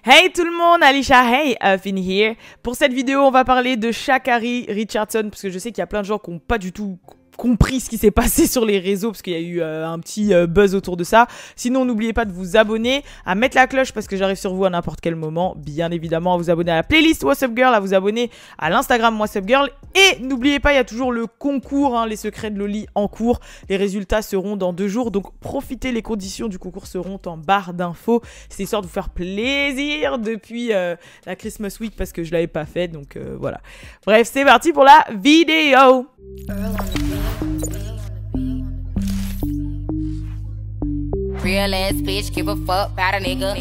Hey tout le monde, Alicia, hey, Finn here. Pour cette vidéo, on va parler de Sha'Carri Richardson, parce que je sais qu'il y a plein de gens qui n'ont pas du tout compris ce qui s'est passé sur les réseaux, parce qu'il y a eu un petit buzz autour de ça. Sinon, n'oubliez pas de vous abonner, à mettre la cloche, parce que j'arrive sur vous à n'importe quel moment. Bien évidemment, à vous abonner à la playlist What's Up Girl, à vous abonner à l'Instagram What's Up Girl. Et n'oubliez pas, il y a toujours le concours, hein, les secrets de Loli en cours. Les résultats seront dans 2 jours, donc profitez, les conditions du concours seront en barre d'infos. C'est histoire de vous faire plaisir depuis la Christmas Week, parce que je l'avais pas fait, donc voilà. Bref, c'est parti pour la vidéo. Real ass bitch, give a fuck about a nigga.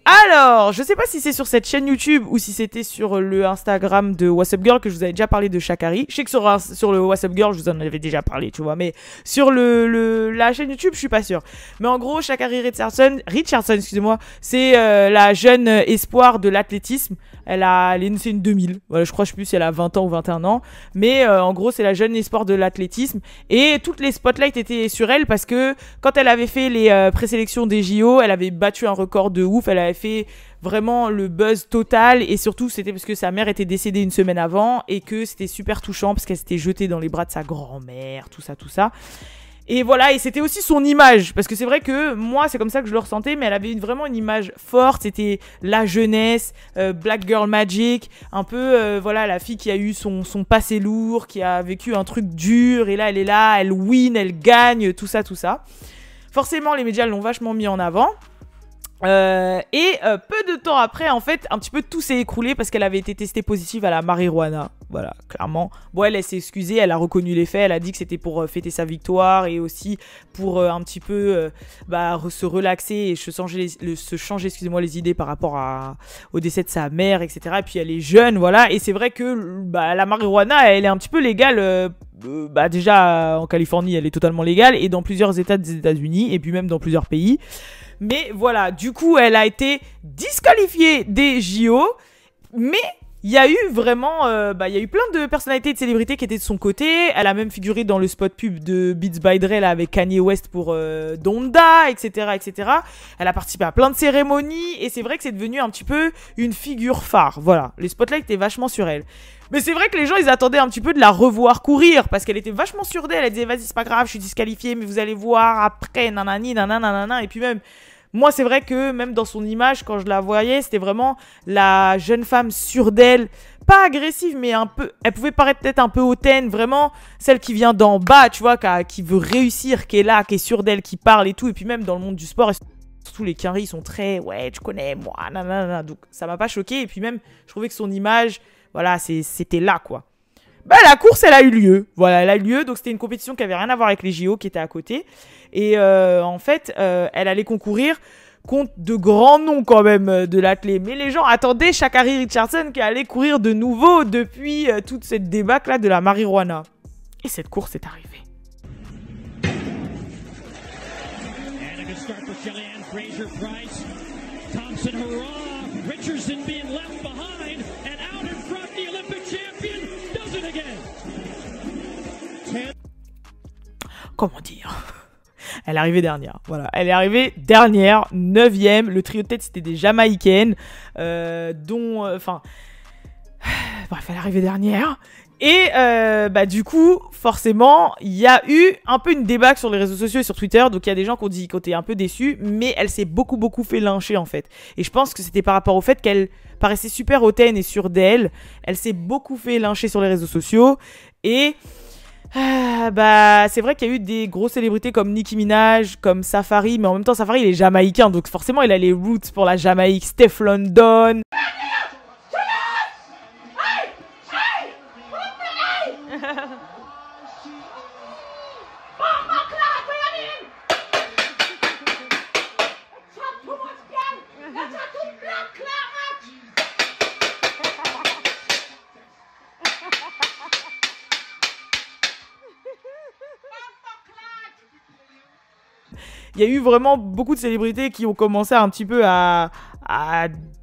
Alors, je sais pas si c'est sur cette chaîne YouTube ou si c'était sur le Instagram de What's Up Girl que je vous avais déjà parlé de Sha'Carri. Je sais que sur le What's Up Girl, je vous en avais déjà parlé, tu vois, mais sur la chaîne YouTube, je suis pas sûre. Mais en gros, Sha'Carri Richardson, excusez-moi, c'est la jeune espoir de l'athlétisme. C'est une 2000, voilà, je sais plus si elle a 20 ans ou 21 ans, mais en gros, c'est la jeune espoir de l'athlétisme. Et toutes les spotlights étaient sur elle parce que quand elle avait fait les présélections des JO, elle avait battu un record de ouf, elle avait fait vraiment le buzz total, et surtout c'était parce que sa mère était décédée une semaine avant et que c'était super touchant parce qu'elle s'était jetée dans les bras de sa grand-mère, tout ça. Et voilà, et c'était aussi son image, parce que c'est vrai que moi c'est comme ça que je le ressentais, mais elle avait vraiment une image forte, c'était la jeunesse, Black Girl Magic, un peu voilà, la fille qui a eu son passé lourd, qui a vécu un truc dur, et là elle est là, elle win, elle gagne, tout ça. Forcément les médias l'ont vachement mis en avant. Peu de temps après, en fait, un petit peu tout s'est écroulé parce qu'elle avait été testée positive à la marijuana. Voilà, clairement. Bon, elle s'est excusée, elle a reconnu les faits, elle a dit que c'était pour fêter sa victoire et aussi pour un petit peu se relaxer et se changer excusez-moi, les idées par rapport au décès de sa mère, etc. Et puis elle est jeune, voilà. Et c'est vrai que la marijuana, elle est un petit peu légale. Déjà, en Californie, elle est totalement légale et dans plusieurs États des États-Unis et puis même dans plusieurs pays. Mais voilà, du coup, elle a été disqualifiée des JO, mais il y a eu vraiment, il y a eu plein de personnalités et de célébrités qui étaient de son côté. Elle a même figuré dans le spot pub de Beats by Dre là, avec Kanye West pour Donda, etc. Elle a participé à plein de cérémonies et c'est vrai que c'est devenu un petit peu une figure phare. Voilà, les spotlights étaient vachement sur elle. Mais c'est vrai que les gens, ils attendaient un petit peu de la revoir courir parce qu'elle était vachement sûre d'elle. Elle disait, vas-y, c'est pas grave, je suis disqualifiée, mais vous allez voir après, nanani, nanana. Et puis même, moi, c'est vrai que même dans son image, quand je la voyais, c'était vraiment la jeune femme sûre d'elle. Pas agressive, mais un peu... Elle pouvait paraître peut-être un peu hautaine, vraiment celle qui vient d'en bas, tu vois, qui veut réussir, qui est là, qui est sûre d'elle, qui parle et tout. Et puis même dans le monde du sport, surtout les quinries, ils sont très, ouais, tu connais, moi, nanana. Donc ça m'a pas choqué. Et puis même, je trouvais que son image... Voilà, c'était là, quoi. La course, elle a eu lieu. Voilà, elle a eu lieu. Donc, c'était une compétition qui avait rien à voir avec les JO, qui était à côté. Et en fait, elle allait concourir contre de grands noms, quand même, de l'athlète. Mais les gens attendaient Sha'Carri Richardson qui allait courir de nouveau depuis toute cette débâcle-là de la marijuana. Et cette course est arrivée. Comment dire? Elle est arrivée dernière. Voilà, elle est arrivée dernière, 9e. Le trio de tête, c'était des Jamaïcaines, bref, elle est arrivée dernière. Et du coup, forcément, il y a eu un peu une débâcle sur les réseaux sociaux et sur Twitter. Donc, il y a des gens qui ont dit qu'on était un peu déçus. Mais elle s'est beaucoup fait lyncher, en fait. Et je pense que c'était par rapport au fait qu'elle paraissait super hautaine et sûre d'elle. Elle s'est beaucoup fait lyncher sur les réseaux sociaux. Et... c'est vrai qu'il y a eu des grosses célébrités comme Nicki Minaj, comme Safari, mais en même temps Safari il est jamaïcain, donc forcément il a les roots pour la Jamaïque. Steph London. Il y a eu vraiment beaucoup de célébrités qui ont commencé un petit peu à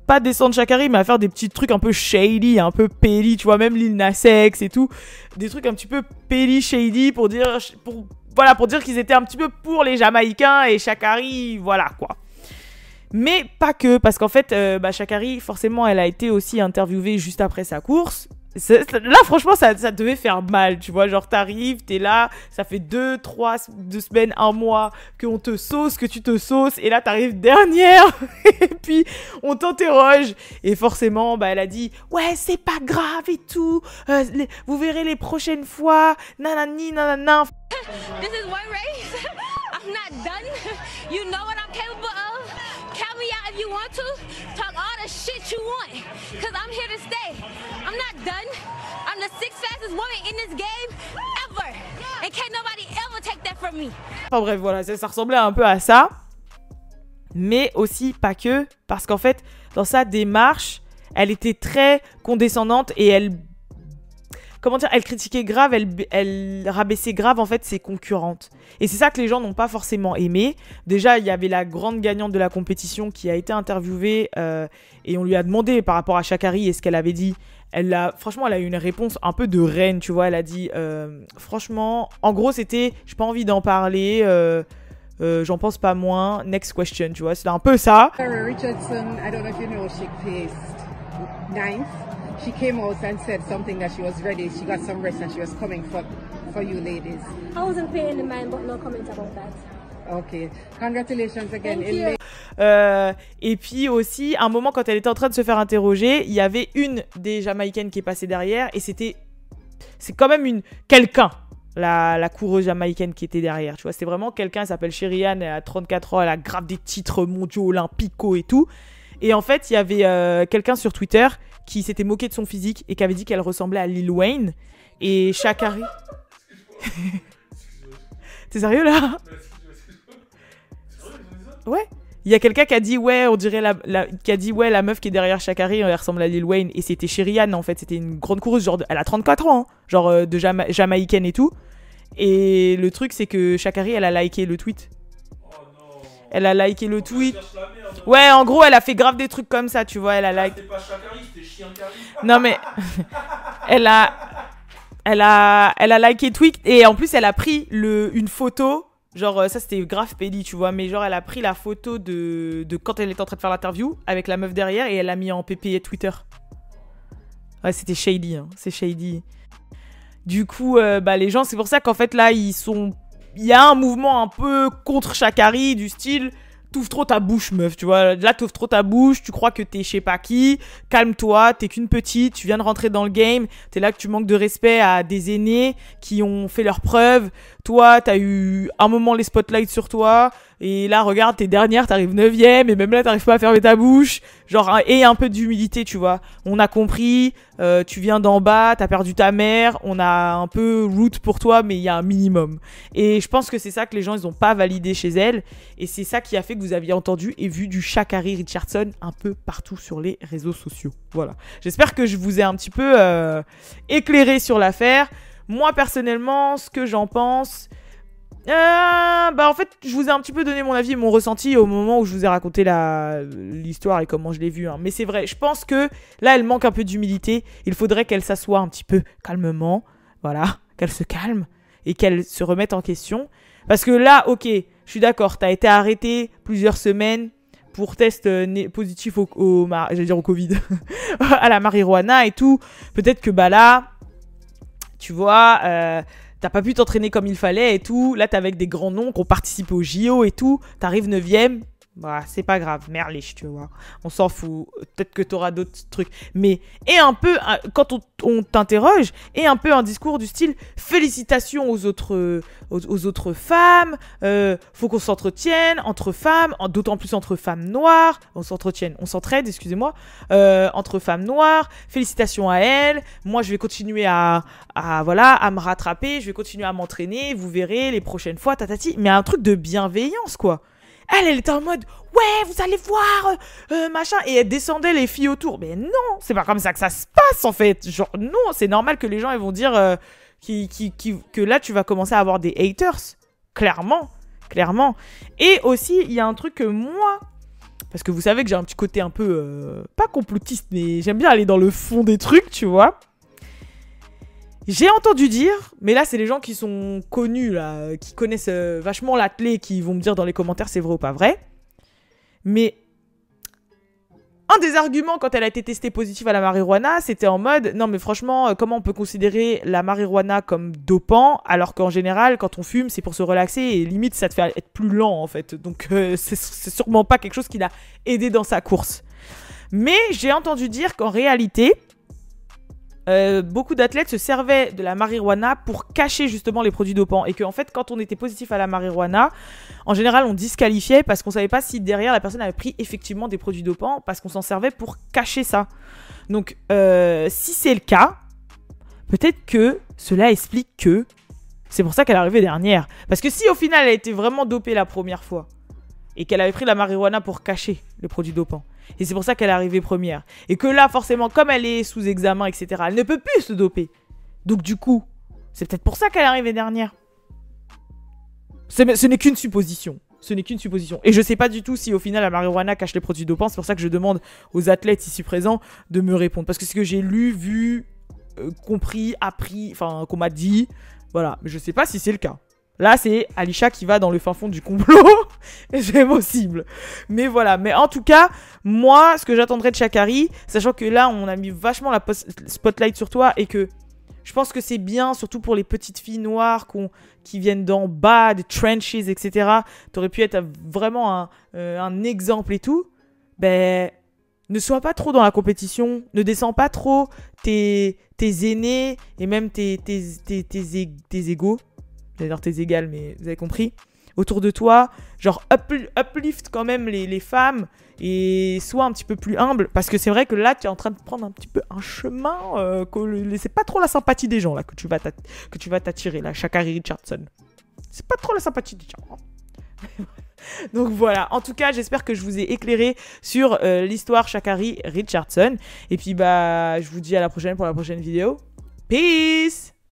pas descendre Sha'Carri, mais à faire des petits trucs un peu shady, un peu petty, tu vois, même Lil Nas X et tout. Des trucs un petit peu petty, shady pour dire qu'ils étaient un petit peu pour les Jamaïcains et Sha'Carri, voilà quoi. Mais pas que, parce qu'en fait, Sha'Carri, forcément, elle a été aussi interviewée juste après sa course. Là, franchement, ça devait faire mal, tu vois. Genre, t'arrives, t'es là, ça fait 2 semaines, 1 mois qu'on te sauce, que tu te sauces, et là, t'arrives dernière, et puis on t'interroge. Et forcément, elle a dit, ouais, c'est pas grave et tout, vous verrez les prochaines fois, nanani, nanana. This is one race. I'm not done. You know what I'm capable of. Count me out if you want to. Talk all the shit you want. Cause I'm here to stay. I'm not done. I'm the 6th fastest woman in this game ever. And can't nobody ever take that from me. Enfin bref, voilà, ça ressemblait un peu à ça. Mais aussi pas que. Parce qu'en fait, dans sa démarche, elle était très condescendante et elle critiquait grave, elle rabaissait grave en fait ses concurrentes. Et c'est ça que les gens n'ont pas forcément aimé. Déjà, il y avait la grande gagnante de la compétition qui a été interviewée et on lui a demandé par rapport à Sha'Carri et ce qu'elle avait dit. Franchement, elle a eu une réponse un peu de reine, tu vois. Elle a dit, franchement, en gros, c'était, j'ai pas envie d'en parler, j'en pense pas moins, next question, tu vois. C'était un peu ça. Sarah Richardson, I don't know if you know, she placed 9th. She came out and said something that she was ready, she got some rest and she was coming for you ladies. I wasn't paying the mind, but no comment about that. Okay, congratulations again. Thank you. Et puis aussi, à un moment, quand elle était en train de se faire interroger, il y avait une des Jamaïcaines qui est passée derrière et c'est quand même quelqu'un, la coureuse jamaïcaine qui était derrière, tu vois. C'était vraiment quelqu'un, elle s'appelle Sherian, elle a 34 ans, elle a grave des titres mondiaux, olympicaux et tout. Et en fait, il y avait quelqu'un sur Twitter qui s'était moqué de son physique et qui avait dit qu'elle ressemblait à Lil Wayne. Et Sha'Carri... T'es sérieux là? Ouais. Il y a quelqu'un qui a dit ouais, on dirait qui a dit ouais, la meuf qui est derrière Sha'Carri, elle ressemble à Lil Wayne. Et c'était Sherian en fait, c'était une grande coureuse, genre elle a 34 ans, hein, genre de jamaïcaine et tout. Et le truc c'est que Sha'Carri, elle a liké le tweet. Elle a liké le tweet. Ouais, en gros, elle a fait grave des trucs comme ça, tu vois. Elle a liké. C'était pas Sha'Carri, c'était Chien-Carri. Non mais elle a liké le tweet et en plus elle a pris une photo. Genre, ça c'était grave pédi, tu vois, mais genre elle a pris la photo de quand elle était en train de faire l'interview avec la meuf derrière et elle l'a mis en PP Twitter. Ouais, c'était shady, hein, c'est shady. Du coup, les gens, c'est pour ça qu'en fait là, il y a un mouvement un peu contre Sha'Carri du style t'ouvres trop ta bouche, meuf, tu vois. Là, t'ouvres trop ta bouche, tu crois que t'es je sais pas qui, calme-toi, t'es qu'une petite, tu viens de rentrer dans le game, t'es là que tu manques de respect à des aînés qui ont fait leurs preuves. Toi, t'as eu un moment les spotlights sur toi, et là, regarde, t'es dernière, t'arrives 9ème, et même là, t'arrives pas à fermer ta bouche. Genre, et un peu d'humilité, tu vois. On a compris, tu viens d'en bas, t'as perdu ta mère, on a un peu root pour toi, mais il y a un minimum. Et je pense que c'est ça que les gens, ils ont pas validé chez elle, et c'est ça qui a fait que vous aviez entendu et vu du Sha'Carri Richardson un peu partout sur les réseaux sociaux. Voilà. J'espère que je vous ai un petit peu éclairé sur l'affaire. Moi, personnellement, ce que j'en pense... en fait, je vous ai un petit peu donné mon avis et mon ressenti au moment où je vous ai raconté l'histoire et comment je l'ai vue. Hein. Mais c'est vrai, je pense que là, elle manque un peu d'humilité. Il faudrait qu'elle s'assoie un petit peu calmement. Voilà, qu'elle se calme et qu'elle se remette en question. Parce que là, ok, je suis d'accord, t'as été arrêté plusieurs semaines pour test positif au Covid, à la marijuana et tout. Peut-être que là, tu vois, t'as pas pu t'entraîner comme il fallait et tout. Là, t'es avec des grands noms qui ont participé au JO et tout. T'arrives 9ème. Bah, c'est pas grave, merliche, tu vois. On s'en fout. Peut-être que t'auras d'autres trucs. Mais, et un peu, quand on t'interroge, et un peu un discours du style félicitations aux autres femmes. Faut qu'on s'entretienne entre femmes, d'autant plus entre femmes noires. On s'entraide, excusez-moi. Entre femmes noires. Félicitations à elles. Moi, je vais continuer à me rattraper. Je vais continuer à m'entraîner. Vous verrez les prochaines fois, tatati. Mais un truc de bienveillance, quoi. Elle était en mode ouais, vous allez voir, machin, et elle descendait les filles autour. Mais non, c'est pas comme ça que ça se passe en fait. Genre non, c'est normal que les gens ils vont dire que là tu vas commencer à avoir des haters, clairement. Et aussi il y a un truc que moi, parce que vous savez que j'ai un petit côté un peu pas complotiste, mais j'aime bien aller dans le fond des trucs, tu vois. J'ai entendu dire, mais là c'est les gens qui sont connus, là, qui connaissent vachement l'athlète, qui vont me dire dans les commentaires c'est vrai ou pas vrai. Mais un des arguments quand elle a été testée positive à la marijuana, c'était en mode non mais franchement comment on peut considérer la marijuana comme dopant alors qu'en général quand on fume c'est pour se relaxer et limite ça te fait être plus lent en fait. Donc c'est sûrement pas quelque chose qui l'a aidé dans sa course. Mais j'ai entendu dire qu'en réalité beaucoup d'athlètes se servaient de la marijuana pour cacher justement les produits dopants et qu'en fait quand on était positif à la marijuana en général on disqualifiait parce qu'on savait pas si derrière la personne avait pris effectivement des produits dopants parce qu'on s'en servait pour cacher ça. Donc si c'est le cas, peut-être que cela explique que c'est pour ça qu'elle est arrivée dernière. Parce que si au final elle a été vraiment dopée la première fois et qu'elle avait pris la marijuana pour cacher les produits dopants. Et c'est pour ça qu'elle est arrivée première. Et que là, forcément, comme elle est sous examen, etc., elle ne peut plus se doper. Donc du coup, c'est peut-être pour ça qu'elle est arrivée dernière. Ce n'est qu'une supposition. Ce n'est qu'une supposition. Et je sais pas du tout si au final la marijuana cache les produits dopants. C'est pour ça que je demande aux athlètes ici présents de me répondre. Parce que c'est ce que j'ai lu, vu, compris, appris, enfin qu'on m'a dit. Voilà. Mais je sais pas si c'est le cas. Là, c'est Alisha qui va dans le fin fond du complot. Et c'est possible. Mais voilà. Mais en tout cas, moi, ce que j'attendrais de Sha'Carri, sachant que là, on a mis vachement la spotlight sur toi et que je pense que c'est bien, surtout pour les petites filles noires qui viennent d'en bas, des trenches, etc. T'aurais pu être vraiment un exemple et tout. Ben, ne sois pas trop dans la compétition. Ne descends pas trop tes aînés et même tes égaux. J'allais dire tes égales, mais vous avez compris. Autour de toi, genre uplift quand même les femmes et sois un petit peu plus humble. Parce que c'est vrai que là, tu es en train de prendre un petit peu un chemin c'est pas trop la sympathie des gens là que tu vas t'attirer là, Sha'Carri Richardson. C'est pas trop la sympathie des gens. Hein. Donc voilà, en tout cas, j'espère que je vous ai éclairé sur l'histoire Sha'Carri Richardson. Et puis bah, je vous dis à la prochaine pour la prochaine vidéo. Peace!